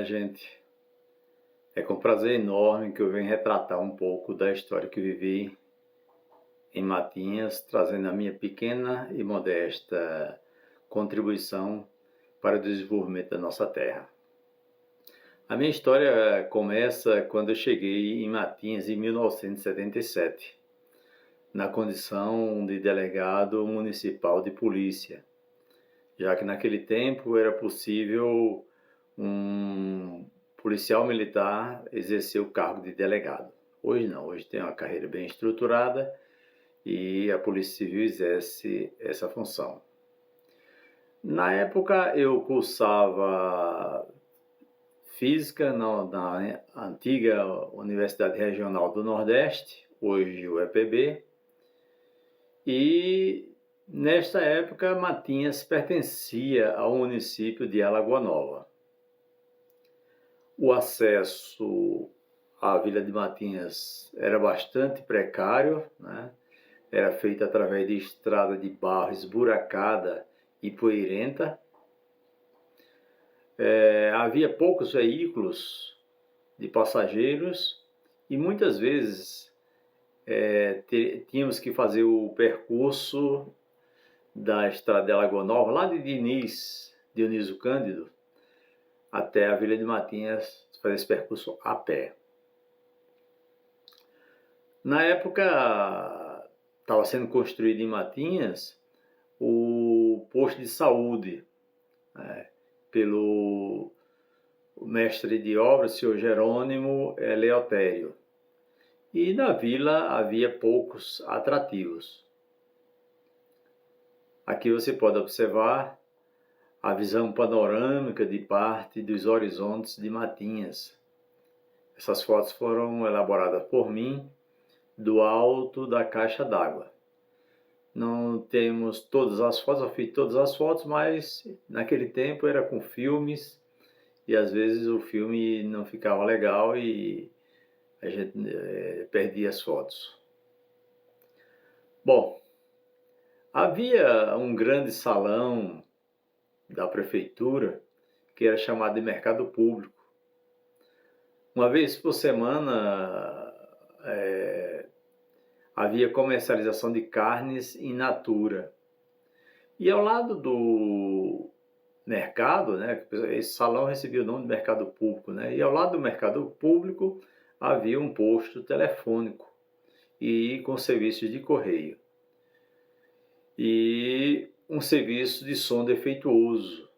gente. É com prazer enorme que eu venho retratar um pouco da história que vivi em Matinhas, trazendo a minha pequena e modesta contribuição para o desenvolvimento da nossa terra. A minha história começa quando eu cheguei em Matinhas em 1977, na condição de delegado municipal de polícia, já que naquele tempo era possível um policial militar exercer o cargo de delegado. Hoje não, hoje tem uma carreira bem estruturada e a Polícia Civil exerce essa função. Na época eu cursava Física na antiga Universidade Regional do Nordeste, hoje o EPB, e nesta época Matinhas pertencia ao município de Alagoa Nova. O acesso à Vila de Matinhas era bastante precário, né? Era feito através de estrada de barro esburacada e poeirenta. Havia poucos veículos de passageiros e muitas vezes tínhamos que fazer o percurso da estrada de Alagoa Nova, lá de Dionísio Cândido, até a Vila de Matinhas, fazer esse percurso a pé. Na época, estava sendo construído em Matinhas o posto de saúde, pelo mestre de obras, senhor Jerônimo Eleutério. E na vila havia poucos atrativos. Aqui você pode observar a visão panorâmica de parte dos horizontes de Matinhas. Essas fotos foram elaboradas por mim do alto da caixa d'água. Não temos todas as fotos, eu fiz todas as fotos, mas naquele tempo era com filmes e às vezes o filme não ficava legal e a gente perdia as fotos. Bom, havia um grande salão da prefeitura que era chamado de mercado público. Uma vez por semana havia comercialização de carnes in natura. E ao lado do mercado, né, esse salão recebia o nome de mercado público, né, e ao lado do mercado público havia um posto telefônico e com serviços de correio. E um serviço de som defeituoso,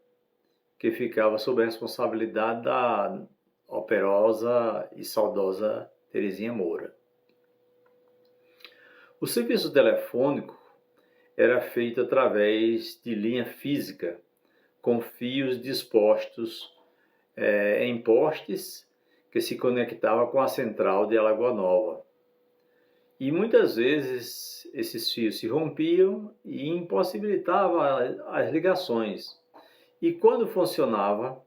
que ficava sob a responsabilidade da operosa e saudosa Terezinha Moura. O serviço telefônico era feito através de linha física, com fios dispostos em postes que se conectava com a central de Alagoa Nova. E muitas vezes esses fios se rompiam e impossibilitavam as ligações. E quando funcionava,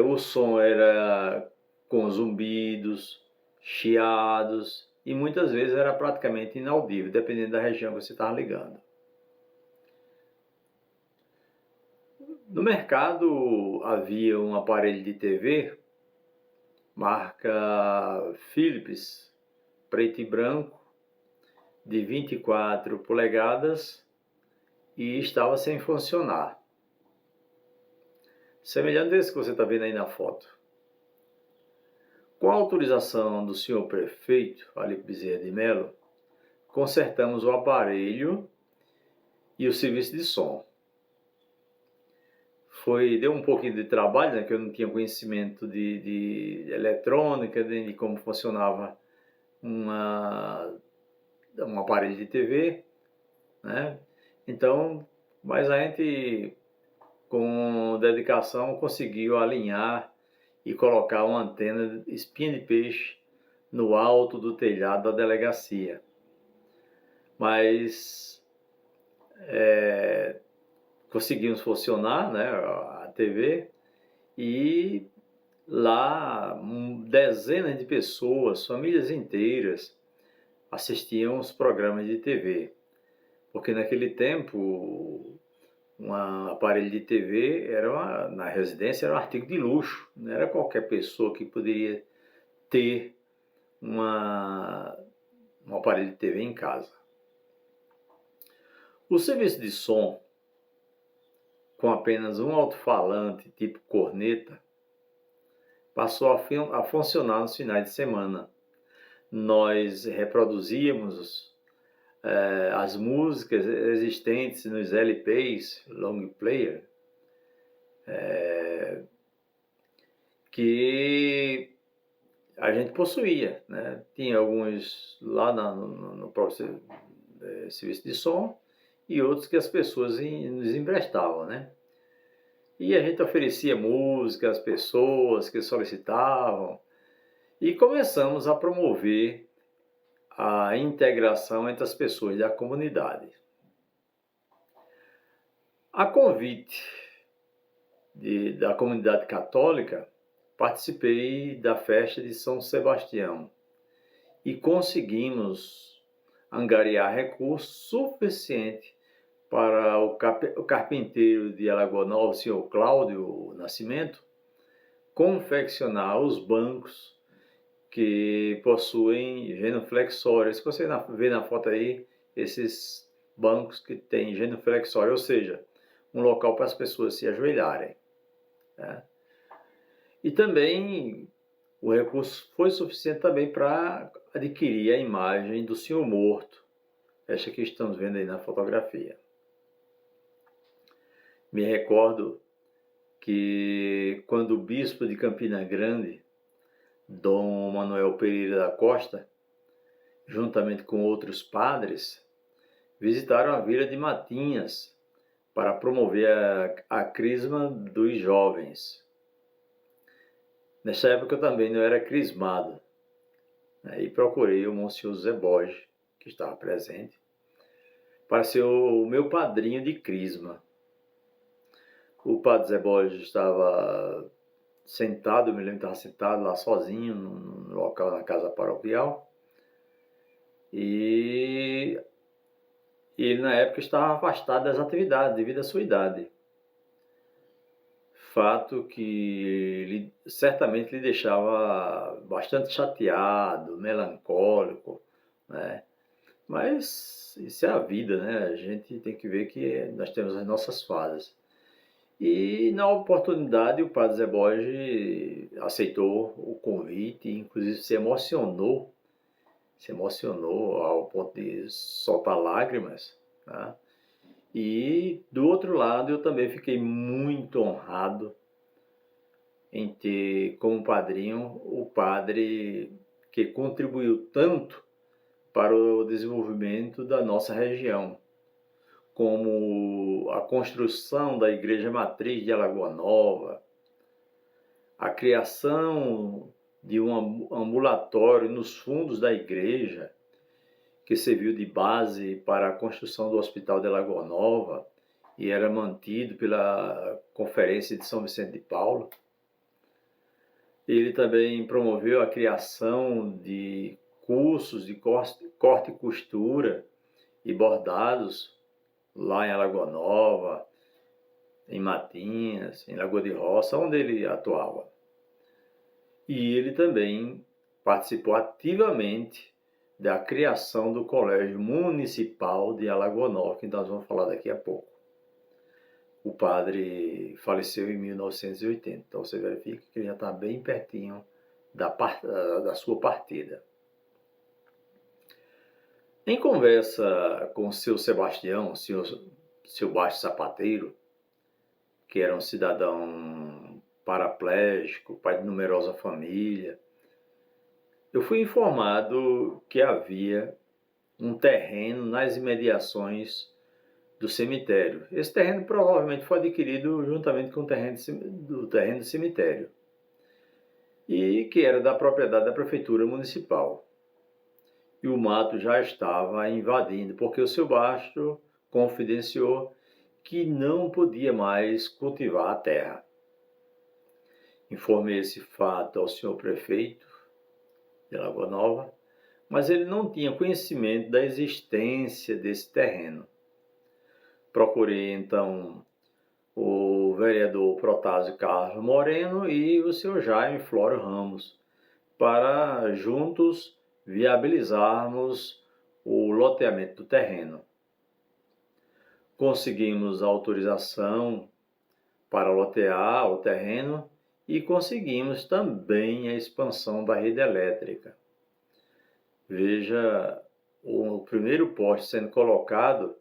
o som era com zumbidos, chiados, e muitas vezes era praticamente inaudível, dependendo da região que você estava ligando. No mercado havia um aparelho de TV, marca Philips, preto e branco, de 24 polegadas, e estava sem funcionar. Semelhante a esse que você está vendo aí na foto. Com a autorização do senhor prefeito, Felipe Bezerra de Melo, consertamos o aparelho e o serviço de som. Deu um pouquinho de trabalho, né, que eu não tinha conhecimento de eletrônica, de como funcionava um aparelho de TV, né? Então, mas a gente, com dedicação, conseguiu alinhar e colocar uma antena espinha de peixe no alto do telhado da delegacia. Mas conseguimos funcionar, né, a TV, e lá dezenas de pessoas, famílias inteiras, assistiam os programas de TV. Porque naquele tempo um aparelho de TV, na residência era um artigo de luxo, não era qualquer pessoa que poderia ter um aparelho de TV em casa. O serviço de som, com apenas um alto-falante tipo corneta, passou a funcionar nos finais de semana. Nós reproduzíamos as músicas existentes nos LPs, long player, que a gente possuía, né? Tinha alguns lá no próprio serviço de som e outros que as pessoas nos emprestavam, né? E a gente oferecia música às pessoas que solicitavam e começamos a promover a integração entre as pessoas da comunidade. A convite da comunidade católica, participei da festa de São Sebastião e conseguimos angariar recursos suficientes para o carpinteiro de Alagoa Nova, o senhor Cláudio Nascimento, confeccionar os bancos que possuem genuflexórios. Se você vê na foto aí, esses bancos que têm genuflexório, ou seja, um local para as pessoas se ajoelharem, né? E também o recurso foi suficiente também para adquirir a imagem do senhor morto, esta que estamos vendo aí na fotografia. Me recordo que quando o bispo de Campina Grande, Dom Manuel Pereira da Costa, juntamente com outros padres, visitaram a vila de Matinhas para promover a crisma dos jovens. Nessa época eu também não era crismado, né? E procurei o Monsenhor Zé Borges, que estava presente, para ser o meu padrinho de crisma. O padre Zé Borges estava sentado, eu me lembro que estava sentado lá sozinho no local, na casa paroquial, e ele na época estava afastado das atividades devido à sua idade. Fato que certamente lhe deixava bastante chateado, melancólico, né? Mas isso é a vida, né? A gente tem que ver que nós temos as nossas fases. E na oportunidade o padre Zé Borges aceitou o convite, inclusive se emocionou ao ponto de soltar lágrimas, tá? E do outro lado eu também fiquei muito honrado em ter como padrinho o padre que contribuiu tanto para o desenvolvimento da nossa região, como a construção da Igreja Matriz de Alagoa Nova, a criação de um ambulatório nos fundos da igreja, que serviu de base para a construção do Hospital de Alagoa Nova e era mantido pela Conferência de São Vicente de Paulo. Ele também promoveu a criação de cursos de corte e costura e bordados lá em Alagoa Nova, em Matinhas, em Lagoa de Roça, onde ele atuava. E ele também participou ativamente da criação do Colégio Municipal de Alagoa Nova, que nós vamos falar daqui a pouco. O padre faleceu em 1980, então você verifica que ele já está bem pertinho da sua partida. Em conversa com o seu Sebastião, seu baixo sapateiro, que era um cidadão paraplégico, pai de numerosa família, eu fui informado que havia um terreno nas imediações do cemitério. Esse terreno provavelmente foi adquirido juntamente com o terreno do cemitério e que era da propriedade da prefeitura municipal. E o mato já estava invadindo, porque o seu baixo confidenciou que não podia mais cultivar a terra. Informei esse fato ao senhor prefeito de Lagoa Nova, mas ele não tinha conhecimento da existência desse terreno. Procurei então vereador Protásio Carlos Moreno e o senhor Jaime Flório Ramos, para juntos viabilizarmos o loteamento do terreno. Conseguimos a autorização para lotear o terreno e conseguimos também a expansão da rede elétrica. Veja o primeiro poste sendo colocado,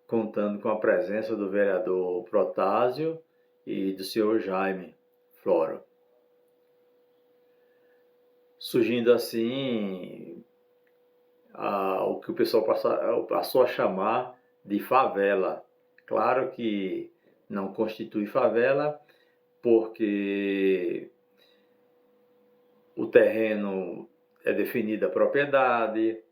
contando com a presença do vereador Protásio e do senhor Jaime Flório. Surgindo assim o que o pessoal passou a chamar de favela. Claro que não constitui favela, porque o terreno é definida a propriedade,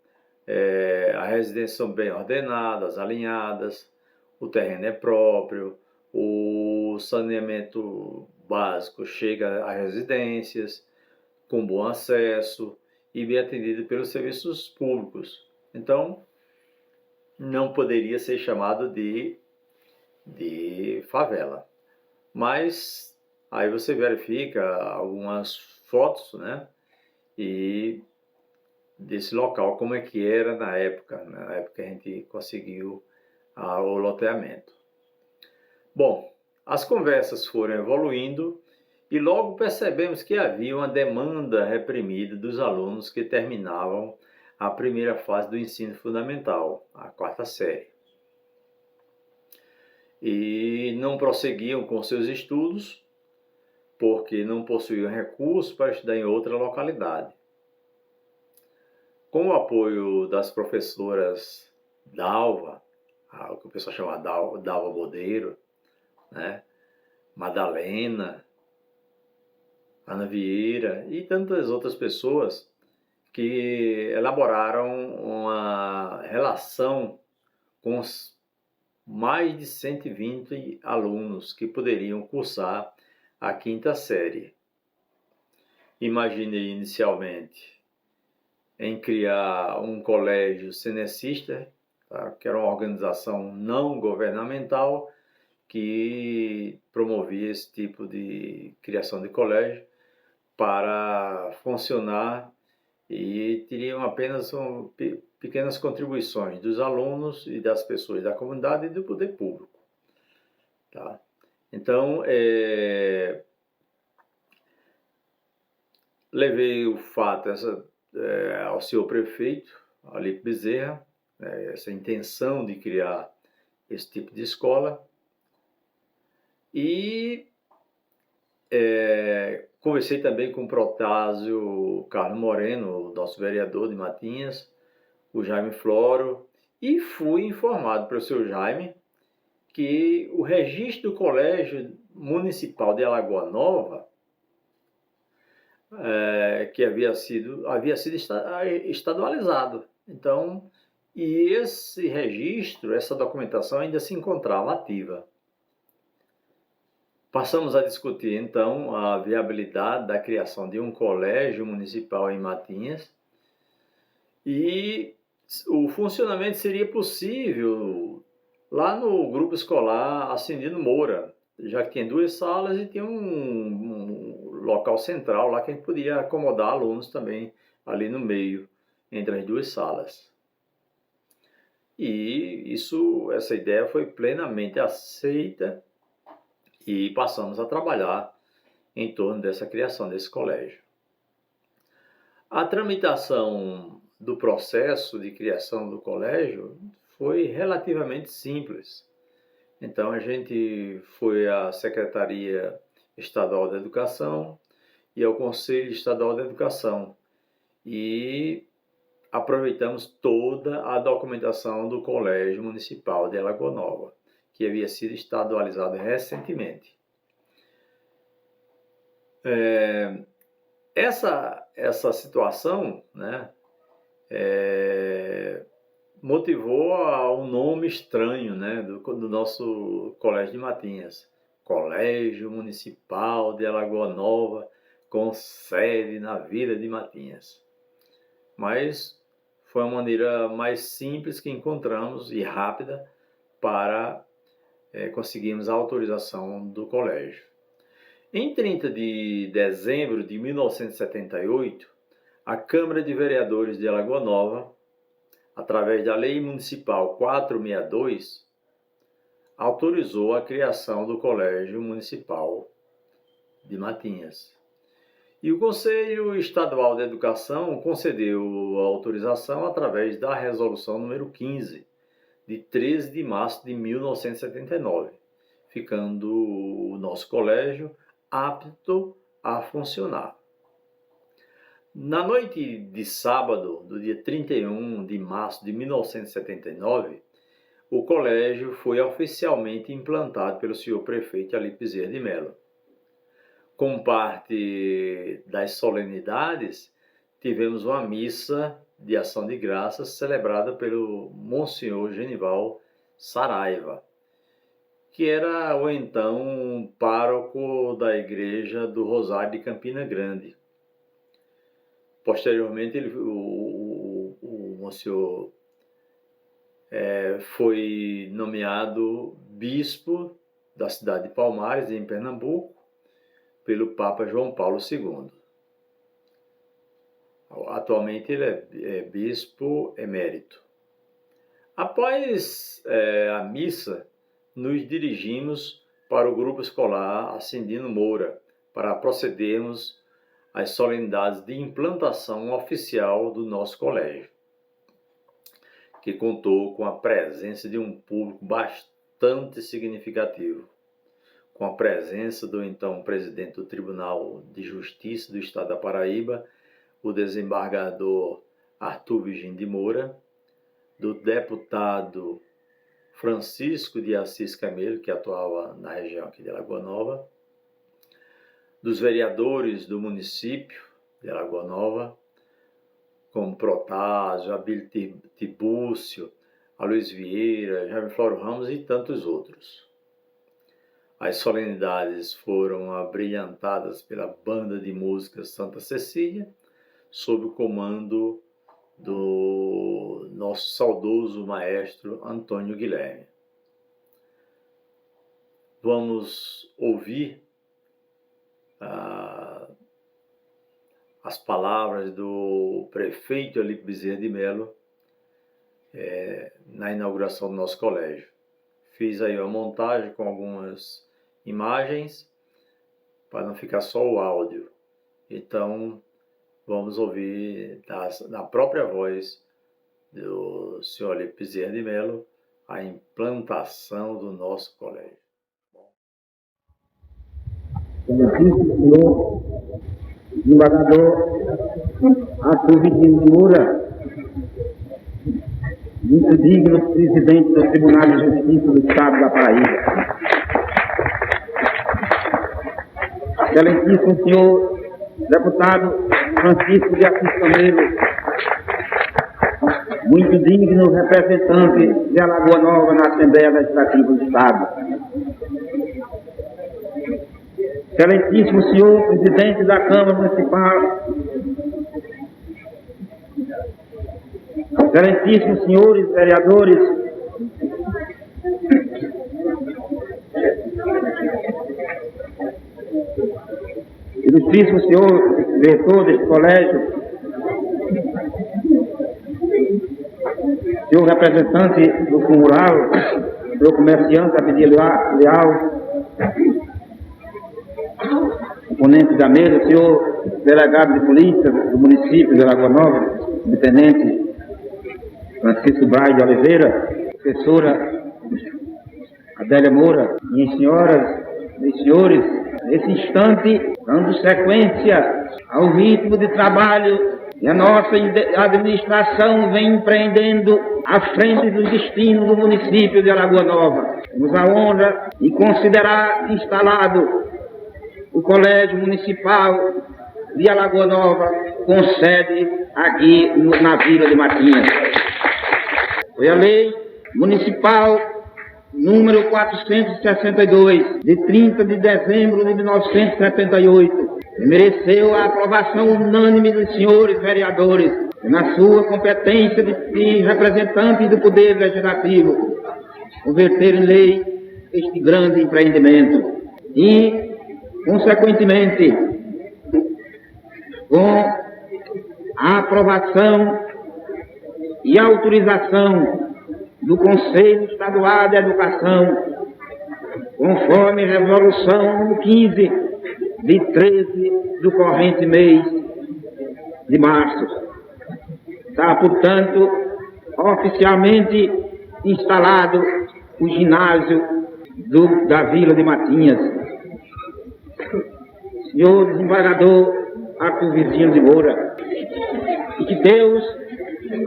as residências são bem ordenadas, alinhadas, o terreno é próprio, o saneamento básico chega às residências com bom acesso e bem atendido pelos serviços públicos. Então, não poderia ser chamado de favela. Mas aí você verifica algumas fotos, né? E desse local, como é que era na época que a gente conseguiu o loteamento. Bom, as conversas foram evoluindo e logo percebemos que havia uma demanda reprimida dos alunos que terminavam a primeira fase do ensino fundamental, a 4ª série. E não prosseguiam com seus estudos porque não possuíam recursos para estudar em outra localidade. Com o apoio das professoras Dalva, o que o pessoal chama Dalva Bodeiro, né? Madalena, Ana Vieira e tantas outras pessoas que elaboraram uma relação com os mais de 120 alunos que poderiam cursar a 5ª série. Imaginei inicialmente em criar um colégio cenecista, tá? Que era uma organização não governamental que promovia esse tipo de criação de colégio para funcionar e teriam apenas pequenas contribuições dos alunos e das pessoas da comunidade e do poder público. Tá? Então, levei o fato ao senhor prefeito, Alipe Bezerra, essa intenção de criar esse tipo de escola, e conversei também com o Protásio Carlos Moreno, nosso vereador de Matinhas, o Jaime Flório, e fui informado pelo senhor Jaime que o registro do Colégio Municipal de Alagoa Nova, que havia sido estadualizado. Então, e esse registro, essa documentação ainda se encontrava ativa. Passamos a discutir, então, a viabilidade da criação de um colégio municipal em Matinhas e o funcionamento seria possível lá no grupo escolar Ascendino Moura, já que tinha 2 salas e tinha um local central lá que a gente podia acomodar alunos também ali no meio, entre as 2 salas. E essa ideia foi plenamente aceita e passamos a trabalhar em torno dessa criação desse colégio. A tramitação do processo de criação do colégio foi relativamente simples. Então a gente foi à Secretaria Estadual da Educação e ao Conselho Estadual da Educação e aproveitamos toda a documentação do Colégio Municipal de Alagoa Nova, que havia sido estadualizado recentemente. Essa situação, né, motivou um nome estranho, né, do nosso Colégio de Matinhas. Colégio Municipal de Alagoa Nova, com sede na Vila de Matinhas. Mas foi uma maneira mais simples que encontramos e rápida para conseguimos a autorização do colégio. Em 30 de dezembro de 1978, a Câmara de Vereadores de Alagoa Nova, através da Lei Municipal 462, autorizou a criação do Colégio Municipal de Matinhas. E o Conselho Estadual de Educação concedeu a autorização através da Resolução número 15, de 13 de março de 1979, ficando o nosso colégio apto a funcionar. Na noite de sábado, do dia 31 de março de 1979, o colégio foi oficialmente implantado pelo senhor prefeito Ali Bezerra de Mello. Como parte das solenidades, tivemos uma missa de ação de graças celebrada pelo Monsenhor Genival Saraiva, que era o então pároco da Igreja do Rosário de Campina Grande. Posteriormente, o Monsenhor foi nomeado bispo da cidade de Palmares, em Pernambuco, pelo Papa João Paulo II. Atualmente ele é bispo emérito. Após a missa, nos dirigimos para o grupo escolar Ascendino Moura para procedermos às solenidades de implantação oficial do nosso colégio, que contou com a presença de um público bastante significativo, com a presença do então presidente do Tribunal de Justiça do Estado da Paraíba, o desembargador Arthur Virgínio de Moura, do deputado Francisco de Assis Camelo, que atuava na região aqui de Alagoa Nova, dos vereadores do município de Alagoa Nova, como Protásio, Abílio Tibúcio, Aloysio Vieira, Jaime Floro Ramos e tantos outros. As solenidades foram abrilhantadas pela banda de música Santa Cecília, sob o comando do nosso saudoso maestro Antônio Guilherme. Vamos ouvir as palavras do prefeito Ali Bezerra de Mello na inauguração do nosso colégio. Fiz aí uma montagem com algumas imagens para não ficar só o áudio. Então, vamos ouvir na própria voz do senhor Ali Bezerra de Mello a implantação do nosso colégio. Senhor desembargador Arthur Virgínio de Moura, muito digno presidente do Tribunal de Justiça do Estado da Paraíba. Excelentíssimo senhor deputado Francisco de Assis Camelo, muito digno representante de Alagoa Nova na Assembleia Legislativa do Estado. Excelentíssimo senhor presidente da Câmara Municipal, excelentíssimos senhores vereadores, ilustríssimo senhor diretor deste colégio, senhor representante do Rural, senhor comerciante Abidia Leal, componente da mesa, senhor delegado de polícia do município de Alagoa Nova, subtenente Francisco Braz de Oliveira, professora Adélia Moura, minhas senhoras e senhores, nesse instante, dando sequência ao ritmo de trabalho que a nossa administração vem empreendendo à frente do destino do município de Alagoa Nova. Temos a honra de considerar instalado o Colégio Municipal de Alagoa Nova, com sede aqui na Vila de Matinhas. Foi a Lei Municipal número 462, de 30 de dezembro de 1978, que mereceu a aprovação unânime dos senhores vereadores, na sua competência de representantes do Poder Legislativo, converter em lei este grande empreendimento e, consequentemente, com a aprovação e autorização do Conselho Estadual de Educação, conforme resolução número 15 de 13 do corrente mês de março. Está, portanto, oficialmente instalado o ginásio da Vila de Matinhas. Senhor desembargador Arthur Virgínio de Moura, e que Deus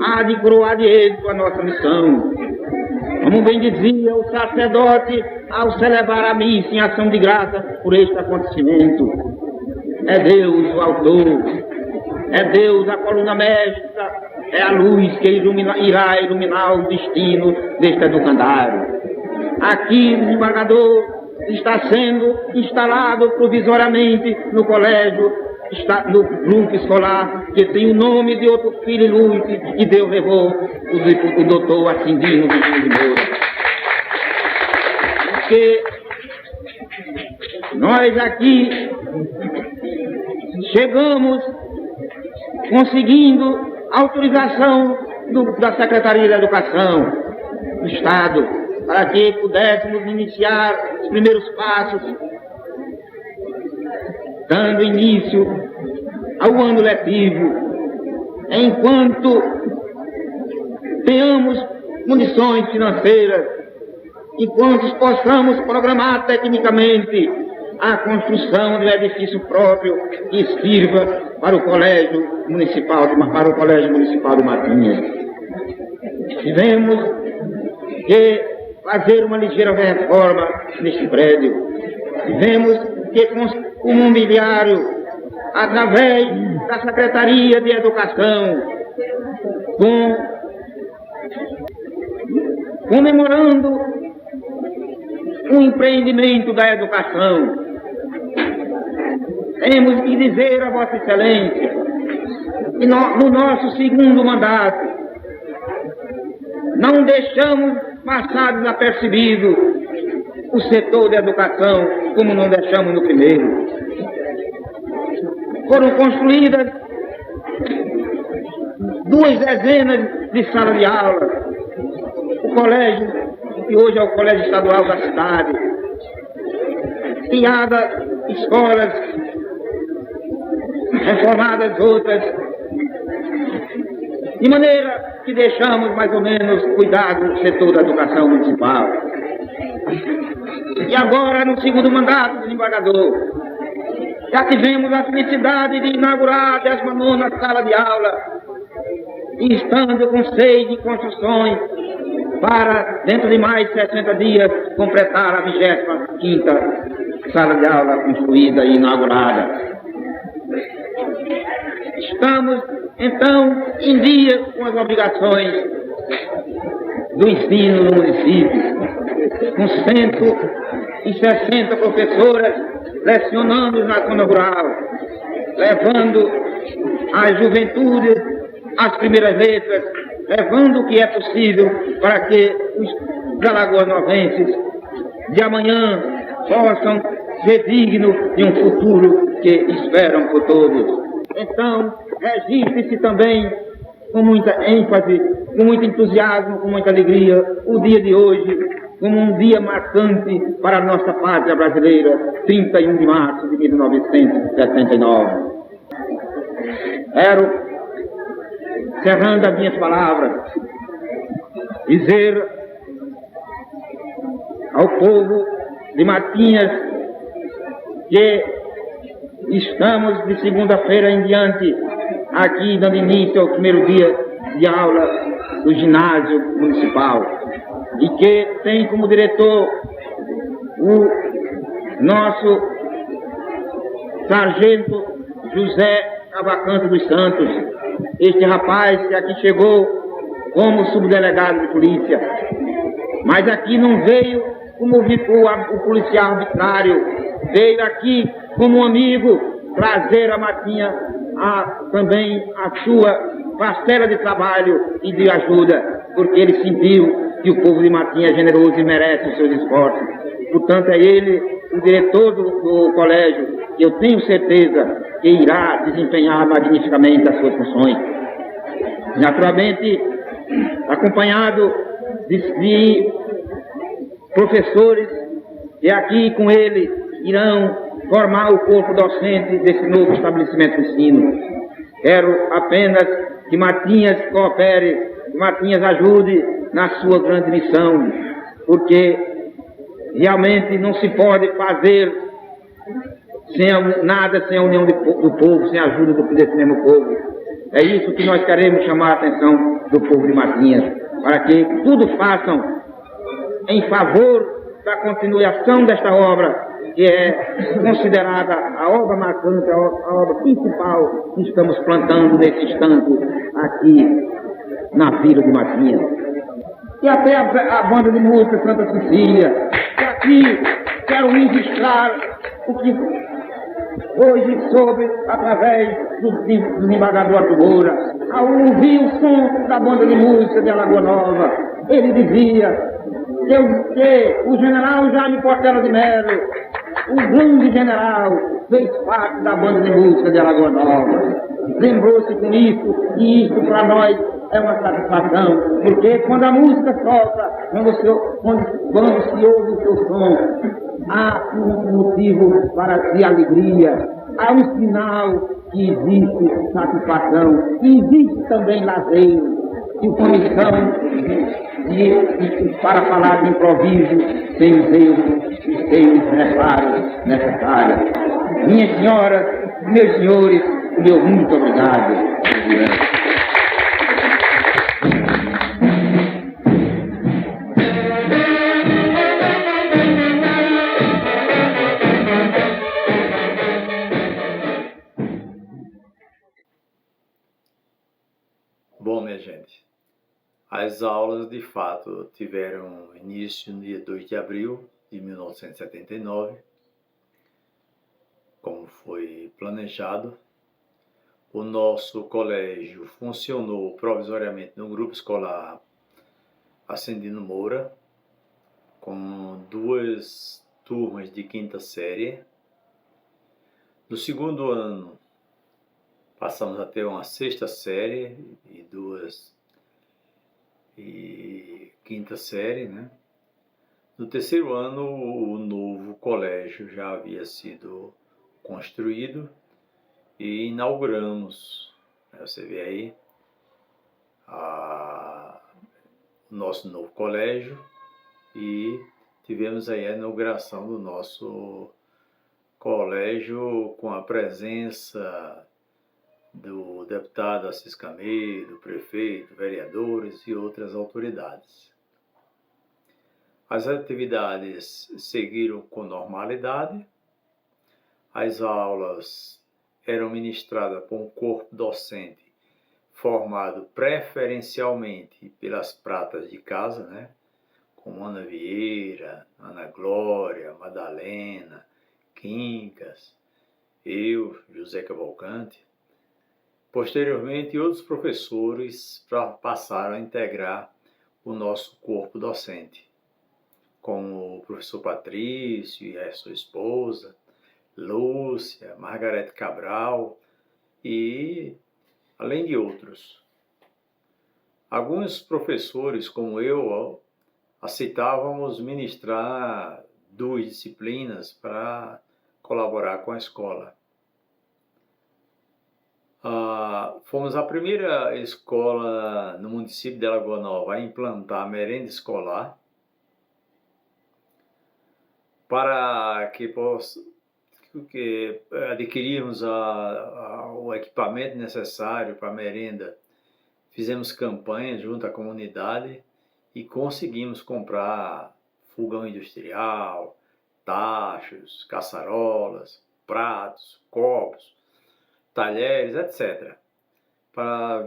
há de coroar de êxito a nossa missão. Como bem dizia o sacerdote ao celebrar a missa em ação de graça por este acontecimento, é Deus o autor, é Deus a coluna mestra, é a luz que irá iluminar o destino deste educandário. Aqui, o desembargador está sendo instalado provisoriamente no colégio, no grupo escolar, que tem o nome de outro filho ilustre, e Deus levou o doutor Acindino de Moura. Porque nós aqui chegamos conseguindo autorização da Secretaria de Educação do Estado para que pudéssemos iniciar os primeiros passos, dando início ao ano letivo, enquanto tenhamos condições financeiras, enquanto possamos programar tecnicamente a construção de um edifício próprio que sirva para o Colégio Municipal de Matinhas. Tivemos que fazer uma ligeira reforma neste prédio. Tivemos que construir um mobiliário através da Secretaria de Educação, comemorando o empreendimento da educação. Temos que dizer a Vossa Excelência que no nosso segundo mandato não deixamos passar desapercebido o setor da educação, como não deixamos no primeiro. Foram construídas 2 dezenas de salas de aula. O colégio, que hoje é o Colégio Estadual da cidade, criadas escolas, reformadas outras, de maneira que deixamos mais ou menos cuidado do setor da educação municipal. E agora, no segundo mandato do desembargador, já tivemos a felicidade de inaugurar a 19ª sala de aula, e estando com 6 de construções, para, dentro de mais de 60 dias, completar a 25ª sala de aula construída e inaugurada. Estamos, então, em dia com as obrigações do ensino no município, com 160 professoras lecionando na zona rural, levando à juventude as primeiras letras, levando o que é possível para que os alagoanovenses de amanhã possam ser dignos de um futuro que esperam por todos. Então, registre-se também com muita ênfase, com muito entusiasmo, com muita alegria, o dia de hoje como um dia marcante para a nossa pátria brasileira, 31 de março de 1979. Quero, encerrando as minhas palavras, dizer ao povo de Matinhas que estamos de segunda-feira em diante aqui dando início ao primeiro dia de aula do ginásio municipal e que tem como diretor o nosso sargento José Cavalcante dos Santos, este rapaz que aqui chegou como subdelegado de polícia, mas aqui não veio como o policial arbitrário, veio aqui como um amigo trazer a Matinha também a sua parcela de trabalho e de ajuda, porque ele sentiu que o povo de Matinha é generoso e merece os seus esforços. portanto, é ele o diretor do colégio, que eu tenho certeza que irá desempenhar magnificamente as suas funções. Naturalmente, acompanhado de professores que aqui com ele irão formar o corpo docente desse novo estabelecimento de ensino. Quero apenas que Matinhas coopere, que Matinhas ajude na sua grande missão, porque realmente não se pode fazer nada sem a união do povo, sem a ajuda desse mesmo povo. É isso que nós queremos chamar a atenção do povo de Matinhas, para que tudo façam em favor da continuação desta obra, que é considerada a obra marcante, a obra principal que estamos plantando nesse instante aqui na Vila de Matinhas. E até a banda de música Santa Cecília, que aqui quero registrar o que hoje soube através do desembargador Arthur Moura. Ao ouvir o som da banda de música de Alagoa Nova, ele dizia que o general Jaime Portela de Melo, o grande general, fez parte da banda de música de Alagoa Nova. Lembrou-se com isso, e isso para nós é uma satisfação, porque quando a música toca, quando se ouve o seu som, há um motivo de alegria, há um sinal que existe satisfação, e existe também lazer, e condição para falar de improviso, sem os erros e sem os reparos necessários. Minhas senhoras, meus senhores, meu muito obrigado. Bom, minha gente, as aulas de fato tiveram início no dia 2 de abril de 1979, como foi planejado. O nosso colégio funcionou provisoriamente no grupo escolar Ascendino Moura, com 2 turmas de 5ª série. No segundo ano, passamos a ter uma 6ª série e 2 e 5ª série, né? No terceiro ano, o novo colégio já havia sido construído e inauguramos, né? Você vê aí o nosso novo colégio, e tivemos aí a inauguração do nosso colégio com a presença do deputado Assis Camei, do prefeito, vereadores e outras autoridades. As atividades seguiram com normalidade, as aulas eram ministradas por um corpo docente formado preferencialmente pelas pratas de casa, né? Como Ana Vieira, Ana Glória, Madalena, Quincas, eu, José Cavalcante. Posteriormente, outros professores passaram a integrar o nosso corpo docente, como o professor Patrício e a sua esposa, Lúcia, Margarete Cabral e além de outros. Alguns professores, como eu, aceitávamos ministrar 2 disciplinas para colaborar com a escola. Fomos a primeira escola no município de Alagoa Nova a implantar a merenda escolar, para que adquirirmos o equipamento necessário para a merenda. Fizemos campanha junto à comunidade e conseguimos comprar fogão industrial, tachos, caçarolas, pratos, copos, talheres, etc., para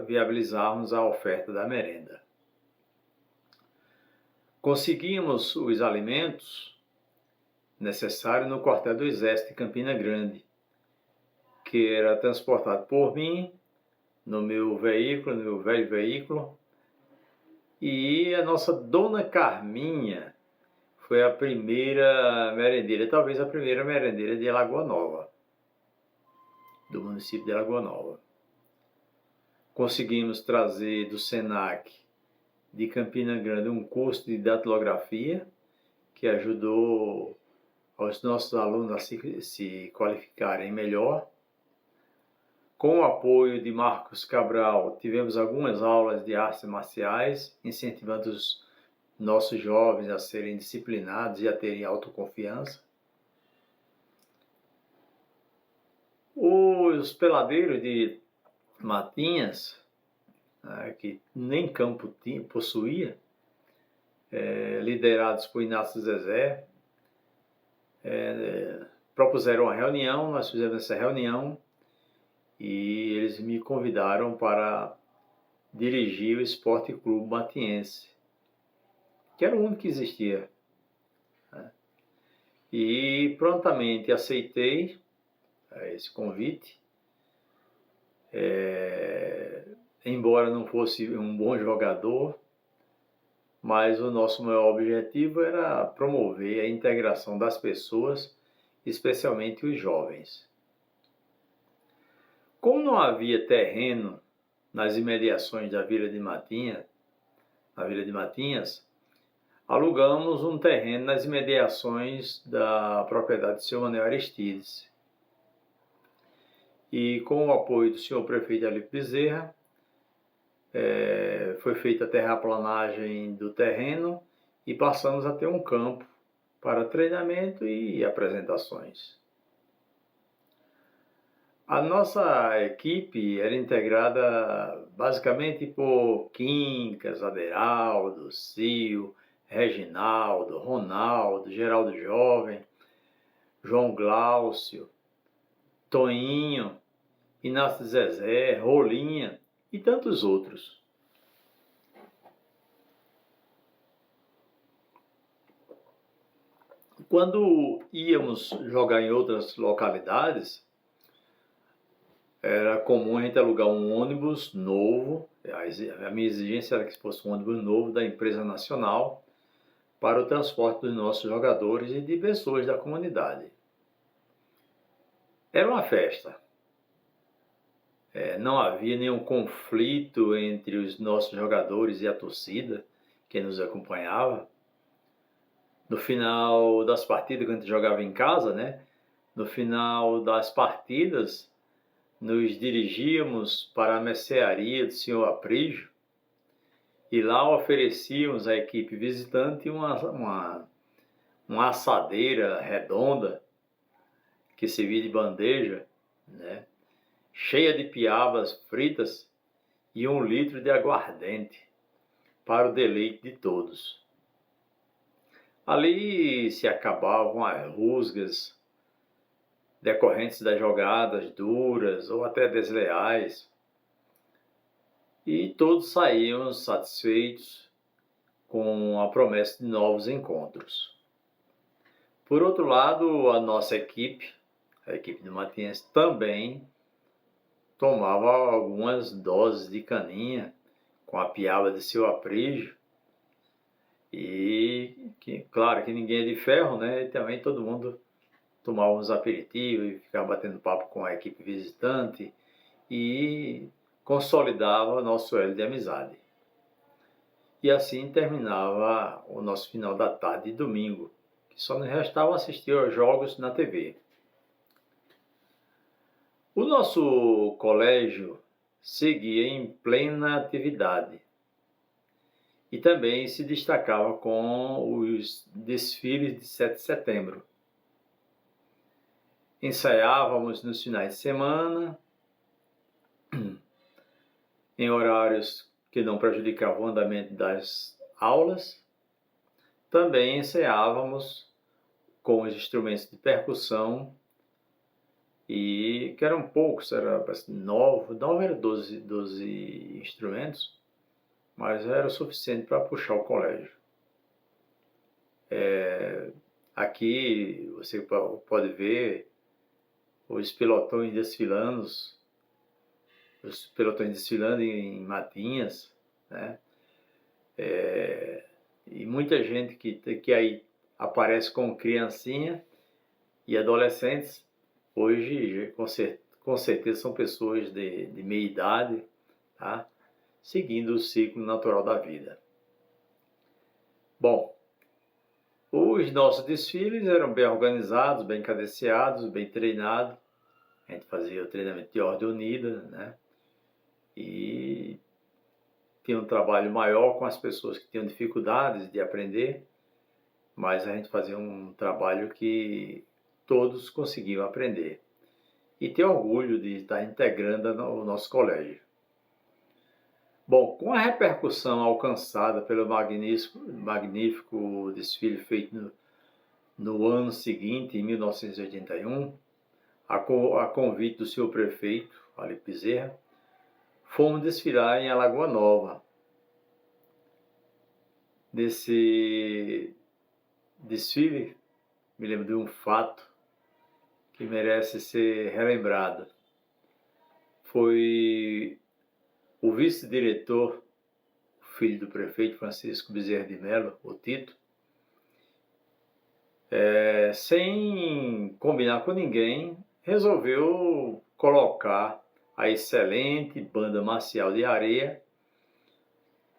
viabilizarmos a oferta da merenda. Conseguimos os alimentos necessários no quartel do Exército de Campina Grande, que era transportado por mim no meu veículo, no meu velho veículo, e a nossa Dona Carminha foi a primeira merendeira, talvez a primeira merendeira de Alagoa Nova, do município de Alagoa Nova. Conseguimos trazer do SENAC de Campina Grande um curso de datilografia que ajudou aos nossos alunos a se qualificarem melhor. Com o apoio de Marcos Cabral, tivemos algumas aulas de artes marciais, incentivando os nossos jovens a serem disciplinados e a terem autoconfiança. Os peladeiros de Matinhas, que nem campo possuía, liderados por Inácio Zezé, propuseram uma reunião, nós fizemos essa reunião e eles me convidaram para dirigir o Esporte Clube Matiense, que era o único que existia. E prontamente aceitei esse convite, embora não fosse um bom jogador, mas o nosso maior objetivo era promover a integração das pessoas, especialmente os jovens. Como não havia terreno nas imediações da Vila de Matinhas, alugamos um terreno nas imediações da propriedade do senhor Manuel Aristides. E com o apoio do senhor prefeito Alípio Bezerra, foi feita a terraplanagem do terreno e passamos a ter um campo para treinamento e apresentações. A nossa equipe era integrada basicamente por Quincas, Aderaldo, Cio, Reginaldo, Ronaldo, Geraldo Jovem, João Glaucio, Toinho, Inácio Zezé, Rolinha e tantos outros. Quando íamos jogar em outras localidades, era comum a gente alugar um ônibus novo. A minha exigência era que fosse um ônibus novo da empresa nacional para o transporte dos nossos jogadores e de pessoas da comunidade. Era uma festa. Não havia nenhum conflito entre os nossos jogadores e a torcida que nos acompanhava. No final das partidas, quando a gente jogava em casa, no final das partidas, nos dirigíamos para a mercearia do senhor Aprígio e lá oferecíamos à equipe visitante uma assadeira redonda que servia de bandeja, cheia de piabas fritas e 1 litro de aguardente para o deleite de todos. Ali se acabavam as rusgas decorrentes das jogadas duras ou até desleais, e todos saíam satisfeitos com a promessa de novos encontros. Por outro lado, a nossa equipe, a equipe do Matinhas, também tomava algumas doses de caninha com a piaba de seu Aprígio, e claro que ninguém é de ferro, e também todo mundo tomava uns aperitivos e ficava batendo papo com a equipe visitante e consolidava nosso elo de amizade. E assim terminava o nosso final da tarde de domingo, que só nos restava assistir aos jogos na TV. O nosso colégio seguia em plena atividade e também se destacava com os desfiles de 7 de setembro. Ensaiávamos nos finais de semana, em horários que não prejudicavam o andamento das aulas. Também ensaiávamos com os instrumentos de percussão, e que eram poucos, era 9 era 12 instrumentos, mas era o suficiente para puxar o colégio. Aqui você pode ver os pelotões desfilando em Matinhas, e muita gente que aí aparece com criancinha e adolescentes. Hoje, com certeza, são pessoas de meia idade, tá? Seguindo o ciclo natural da vida. Bom, os nossos desfiles eram bem organizados, bem cadenciados, bem treinados. A gente fazia o treinamento de ordem unida, né? E tinha um trabalho maior com as pessoas que tinham dificuldades de aprender, mas a gente fazia um trabalho que todos conseguiam aprender. E ter orgulho de estar integrando o nosso colégio. Bom, com a repercussão alcançada pelo magnífico desfile feito no ano seguinte, em 1981, a convite do senhor prefeito, Felipe Bezerra, fomos desfilar em Alagoa Nova. Nesse desfile, me lembro de um fato que merece ser relembrado. Foi o vice-diretor, filho do prefeito Francisco Bezerra de Mello, o Tito, sem combinar com ninguém, resolveu colocar a excelente banda marcial de areia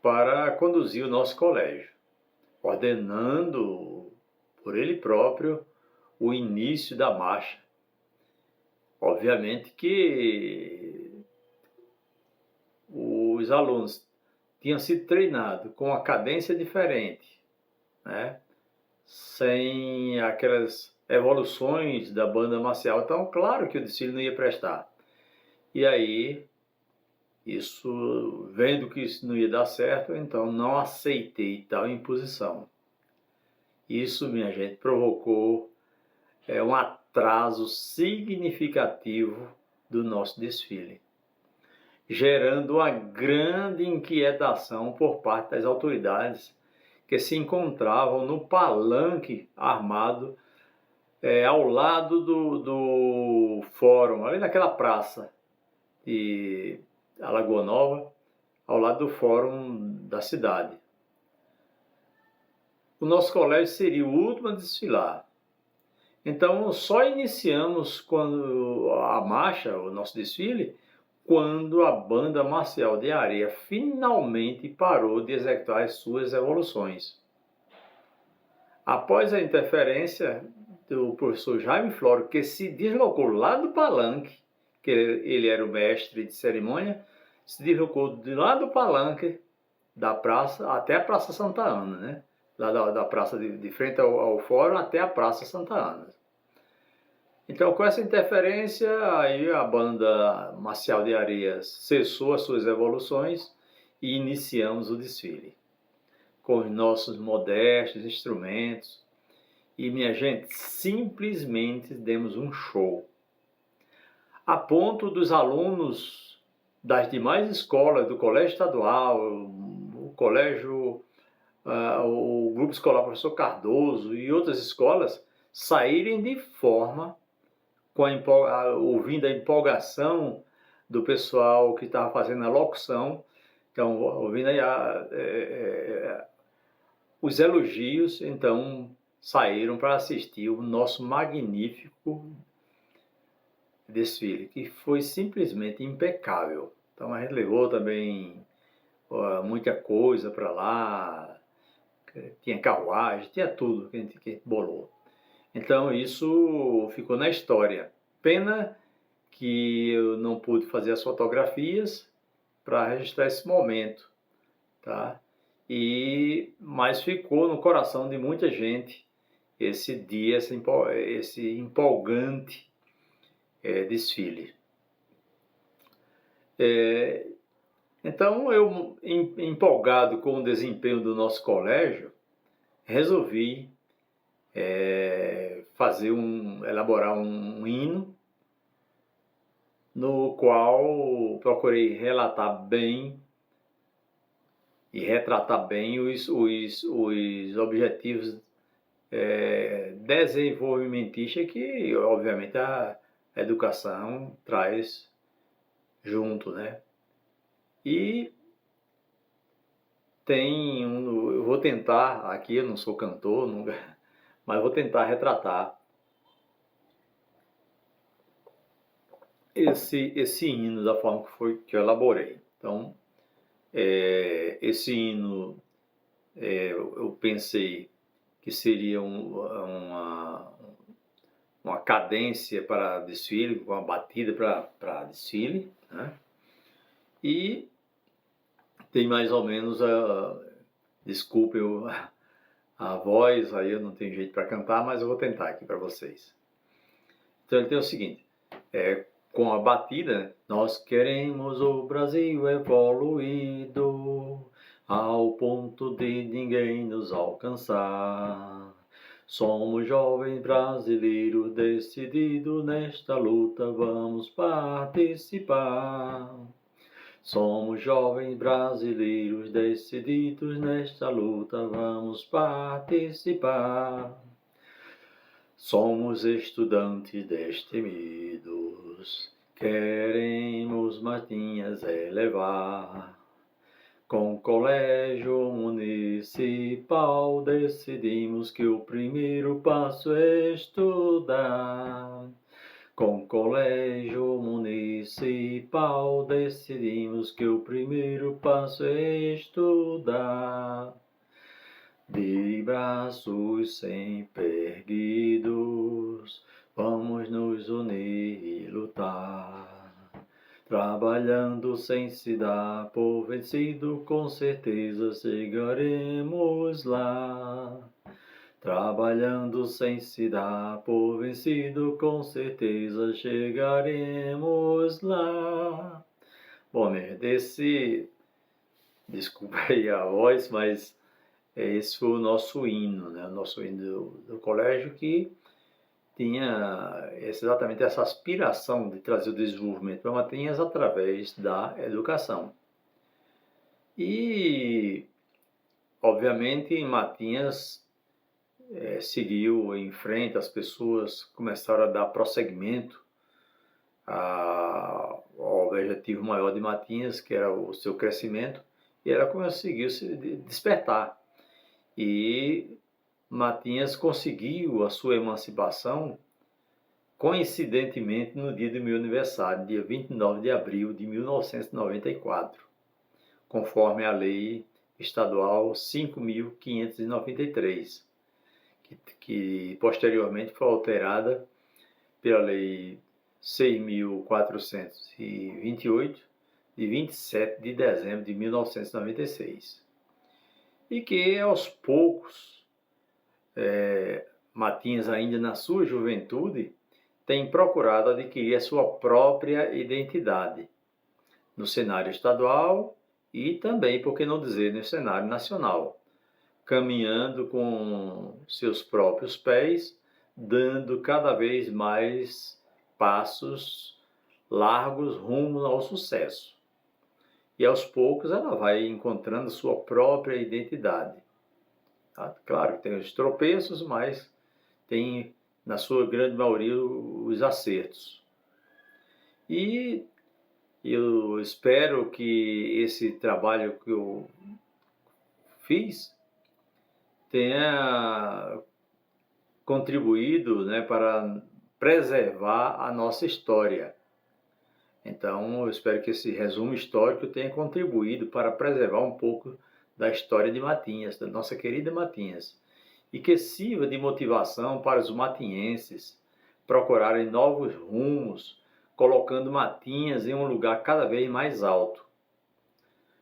para conduzir o nosso colégio, ordenando por ele próprio o início da marcha. Obviamente que os alunos tinham sido treinados com uma cadência diferente, né? Sem aquelas evoluções da banda marcial, então claro que o desfile não ia prestar. E aí, vendo que isso não ia dar certo, então não aceitei tal imposição. Isso, minha gente, provocou um atraso significativo do nosso desfile, gerando uma grande inquietação por parte das autoridades que se encontravam no palanque armado ao lado do fórum, ali naquela praça de Alagoa Nova, ao lado do fórum da cidade. O nosso colégio seria o último a desfilar. Então, só iniciamos quando a marcha, o nosso desfile, quando a banda marcial de areia finalmente parou de executar as suas evoluções. Após a interferência do professor Jaime Floro, que se deslocou lá do palanque, que ele era o mestre de cerimônia, se deslocou de lá do palanque da praça até a Praça Santa Ana, né? Lá da praça de frente ao fórum até a Praça Santa Ana. Então, com essa interferência, aí a banda marcial de areia cessou as suas evoluções e iniciamos o desfile com os nossos modestos instrumentos. E, minha gente, simplesmente demos um show. A ponto dos alunos das demais escolas, do Colégio Estadual, o Colégio, o Grupo Escolar Professor Cardoso e outras escolas, saírem de forma, ouvindo a empolgação do pessoal que estava fazendo a locução, então, ouvindo aí os elogios, então, saíram para assistir o nosso magnífico desfile, que foi simplesmente impecável. Então, a gente levou também muita coisa para lá, tinha carruagem, tinha tudo que a gente bolou. Então, isso ficou na história. Pena que eu não pude fazer as fotografias para registrar esse momento, tá? Mas ficou no coração de muita gente esse dia, esse empolgante desfile. Então, eu, empolgado com o desempenho do nosso colégio, resolvi elaborar um hino no qual procurei relatar bem e retratar bem os objetivos desenvolvimentistas que, obviamente, a educação traz junto, né? E eu vou tentar aqui, eu não sou cantor, nunca, mas vou tentar retratar esse hino da forma que eu elaborei. Então, esse hino eu pensei que seria uma cadência para desfile, uma batida para desfile, né? E tem mais ou menos desculpem a voz, aí eu não tenho jeito para cantar, mas eu vou tentar aqui para vocês. Então ele tem o seguinte, com a batida, né? Nós queremos o Brasil evoluído ao ponto de ninguém nos alcançar. Somos jovens brasileiros decididos nesta luta, vamos participar. Somos jovens brasileiros decididos nesta luta, vamos participar. Somos estudantes destemidos, queremos Matinhas elevar. Com o colégio municipal decidimos que o primeiro passo é estudar. Com o colégio municipal decidimos que o primeiro passo é estudar. De braços sempre erguidos, vamos nos unir e lutar. Trabalhando sem se dar por vencido, com certeza chegaremos lá. Trabalhando sem se dar por vencido, com certeza chegaremos lá. Bom, desculpa aí a voz, mas esse foi o nosso hino, né? O nosso hino do colégio, que tinha exatamente essa aspiração de trazer o desenvolvimento para Matinhas através da educação. E, obviamente, em Matinhas seguiu em frente, as pessoas começaram a dar prosseguimento ao objetivo maior de Matinhas, que era o seu crescimento, e ela conseguiu se despertar. E Matinhas conseguiu a sua emancipação, coincidentemente, no dia do meu aniversário, dia 29 de abril de 1994, conforme a Lei Estadual 5.593, que posteriormente foi alterada pela Lei 6.428, de 27 de dezembro de 1996. E que, aos poucos, Matinhas, ainda na sua juventude, tem procurado adquirir a sua própria identidade no cenário estadual e também, por que não dizer, no cenário nacional, caminhando com seus próprios pés, dando cada vez mais passos largos rumo ao sucesso. E aos poucos ela vai encontrando sua própria identidade. Tá? Claro que tem os tropeços, mas tem, na sua grande maioria, os acertos. E eu espero que esse trabalho que eu fiz tenha contribuído, né, para preservar a nossa história. Então, eu espero que esse resumo histórico tenha contribuído para preservar um pouco da história de Matinhas, da nossa querida Matinhas, e que sirva de motivação para os matinhenses procurarem novos rumos, colocando Matinhas em um lugar cada vez mais alto.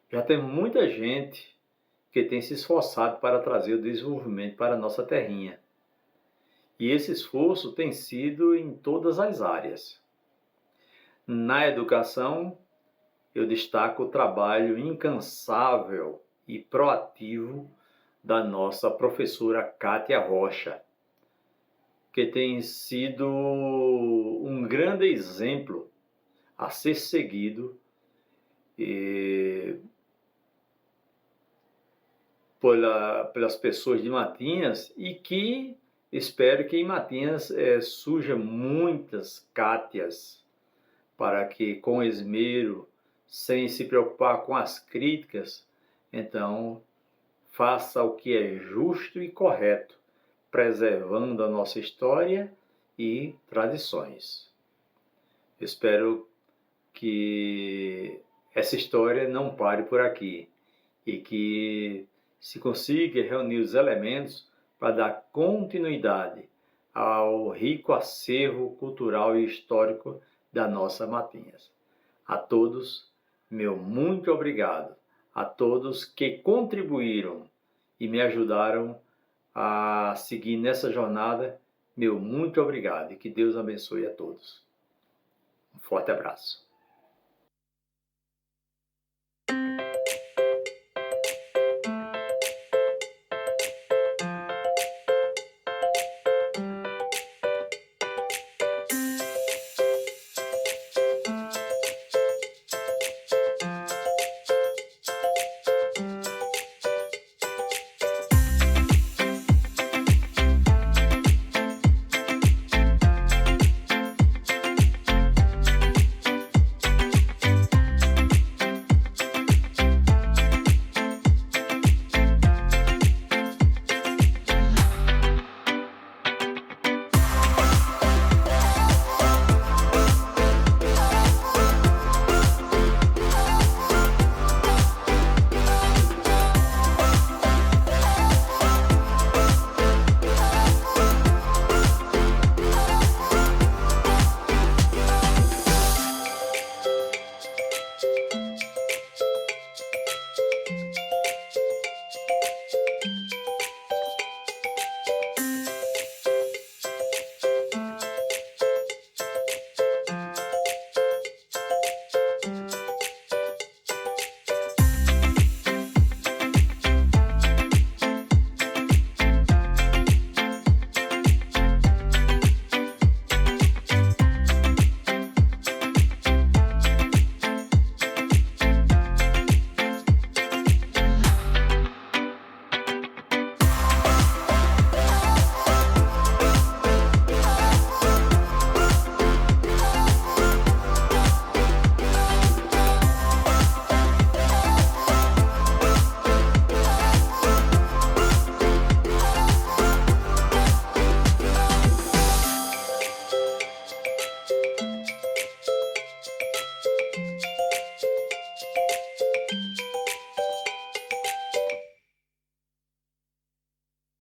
Já tem muita gente que tem se esforçado para trazer o desenvolvimento para a nossa terrinha. E esse esforço tem sido em todas as áreas. Na educação, eu destaco o trabalho incansável e proativo da nossa professora Cátia Rocha, que tem sido um grande exemplo a ser seguido pelas pessoas de Matinhas, e que espero que em Matinhas surja muitas Cátias, para que, com esmero, sem se preocupar com as críticas, então faça o que é justo e correto preservando a nossa história e tradições. Espero que essa história não pare por aqui e que se consiga reunir os elementos para dar continuidade ao rico acervo cultural e histórico da nossa Matinhas. A todos, meu muito obrigado. A todos que contribuíram e me ajudaram a seguir nessa jornada, meu muito obrigado e que Deus abençoe a todos. Um forte abraço.